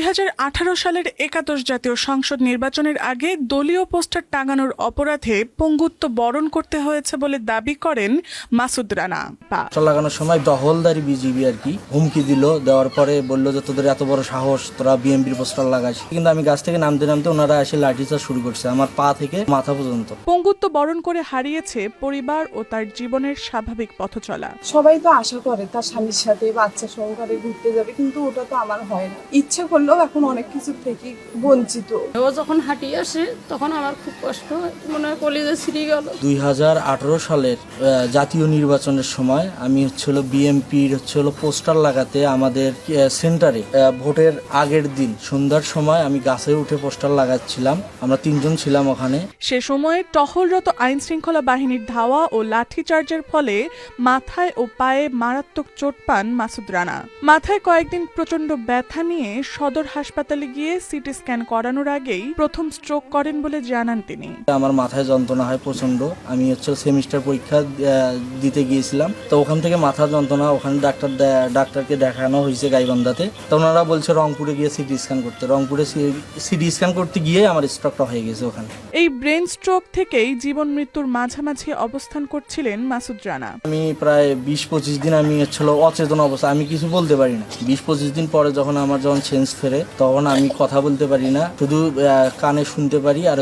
2018 সালের 11 জাতীয় সংসদ নির্বাচনের আগে দলীয় পোস্টার টাঙানোর অপরাধে পঙ্গুত্ব বরণ করতে হয়েছে বলে দাবি করেন মাসুদ রানা। লাগানোর সময় দখলদারি বিজিবি আর কি হুমকি দেওয়ার পরে বললো যে তোদের এত বড় সাহস, তোরা বিএনপির পোস্টার লাগাস। কিন্তু আমি গাছ থেকে নামতে ওনারা এসে লাঠিচার্জ শুরু করছে আমার পা থেকে মাথা পর্যন্ত। পঙ্গুত্ব বরণ করে হারিয়েছে পরিবার ও তার জীবনের স্বাভাবিক পথ চলা। সবাই তো আশা করে তার স্বামীর সাথে বাচ্চা সহকারে ঘুরতে যাবে, কিন্তু ওটা তো আমার হয় না। ইচ্ছে করলেও এখন অনেক কিছু থেকে বঞ্চিত। ও যখন হাঁটিয়ে আসে তখন আমার খুব কষ্ট হয়, মনে হয় কলিজা ছিঁড়ে গেল। 2018 সালের জাতীয় নির্বাচনের সময় আমি বিএনপির পোস্টার লাগাতে আমাদের সেন্টারে ভোটের আগের দিন সন্ধ্যার সময় আমি গাছে উঠে পোস্টার লাগাচ্ছিলাম। আমরা 3 জন ছিলাম ওখানে। সে সময় টহলরত আইন শৃঙ্খলা বাহিনীর ধাওয়া ও লাঠিচার্জের ফলে মাথায় ও পায়ে মারাত্মক চোট পান মাসুদ রানা। মাথায় কয়েকদিন প্রচন্ড ব্যথা নিয়ে সদর হাসপাতালে গিয়ে সিটি স্ক্যান করানোর আগেই প্রথম স্ট্রোক করেন বলে জানান তিনি। আমার মাথায় যন্ত্রণা হয় প্রচন্ড। আমি সেমিস্টার পরীক্ষা দিতে গিয়েছিলাম, তো ওখান থেকে মাথা যন্ত্রণা, ওখানে ডাক্তারকে দেখানো হয়েছে গাইবান্ধাতে। তো ওনারা বলছে রংপুরে গিয়ে সিটি স্ক্যান করতে। রংপুরে সিটি স্ক্যান করতে গিয়ে আমার স্ট্রোকটা হয়ে গেছে ওখানে। এই ব্রেন স্ট্রোক থেকেই জীবন মৃত্যুর মাঝামাঝি অবস্থান করছিলেন মাসুদ রানা। আমি প্রায় 20-25 দিন আমি অচেতন অবস্থা, আমি কিছু বলতে পারি না। 20-25 দিন পরে যখন সেন্স ফেরে তখন আমি কথা বলতে পারি না, শুধু কানে শুনতে পারি আর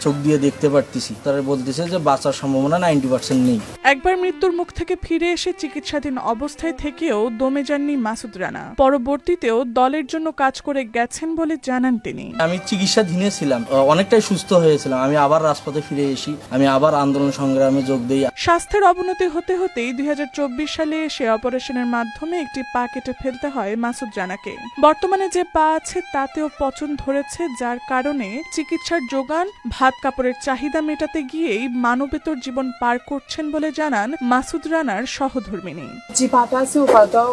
চোখ দিয়ে দেখতে পারতেছি। তারা বলতেছে যে বাঁচার সম্ভাবনা 90% নেই। একবার মৃত্যুর মুখ থেকে ফিরে এসে চিকিৎসাধীন অবস্থায় থেকেও দমে যাননি মাসুদ রানা। পরবর্তীতেও দলের জন্য কাজ করে গেছেন বলে জানান তিনি। আমি চিকিৎসাধীনে ছিলাম, অনেকটাই সুস্থ হয়েছিলাম। আমি আবার রাজপথে ফিরে এসি, আমি আবার আন্দোলন সংগ্রামে যোগ দিই। স্বাস্থ্যের অবনতি হতে হতেই 2024 সালে সে অপারেশনের মাধ্যমে একটি পা কেটে ফেলতে হয় মাসুদ রানাকে। বর্তমানে যে পা আছে তাতেও পচন ধরেছে, যার কারণে চিকিৎসার যোগান, ভাত কাপড়ের চাহিদা মেটাতে গিয়েই মানবেতর জীবন পার করছেন বলে জানান মাসুদ রানার সহধর্মিনী। যে পাটা আছে ও পাটাও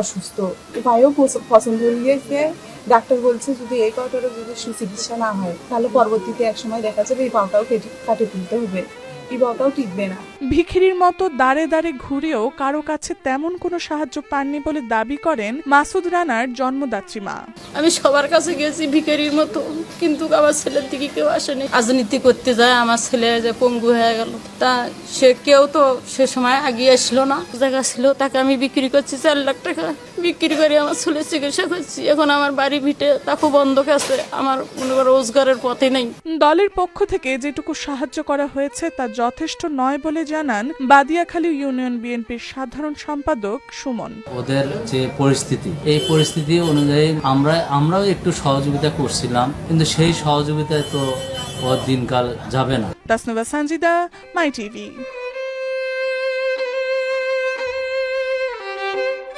অসুস্থ, পায়েও পছন্দ হয়ে গিয়েছে। ডাক্তার বলছে যদি এই পাটারও যদি সুচিকিৎসা না হয় তাহলে পরবর্তীতে একসময় দেখা যাবে এই পাটাও কাটে তুলতে হবে, এই পাটাও টিকবে না। ভিখিরির মতো দাঁড়ে দাঁড়ে ঘুরেও কারো কাছে তেমন কোনো সাহায্য পাননি বলে দাবি করেন মাসুদ রানার জন্মদাত্রী মা। আমি সবার কাছে গেছি ভিখারির মতো, কিন্তু আমার ছেলের দিকে কেউ আসেনি। রাজনীতি করতে যায় আমার ছেলে যে পঙ্গু হয়ে গেল, তা সে কেউ তো সে সময় আগিয়ে আসলো না। জায়গা ছিল তাকে আমি বিক্রি করছি 4 লাখ টাকা বিক্রি করে আমার ছেলে চিকিৎসা করছি। এখন আমার বাড়ি ভিটে তাকে বন্ধক আছে, আমার কোনো রোজগারের পথে নেই। দলের পক্ষ থেকে যেটুকু সাহায্য করা হয়েছে তা যথেষ্ট নয় বলে জানান বাদিয়াখালী ইউনিয়ন বিএনপির সাধারণ সম্পাদক সুমন। ওদের যে পরিস্থিতি, এই পরিস্থিতি অনুযায়ী আমরাও একটু সহযোগিতা করছিলাম, কিন্তু সেই সহযোগিতায় তো ওর দিনকাল যাবে না। তাসনুবা সানজিদা, মাই টিভি।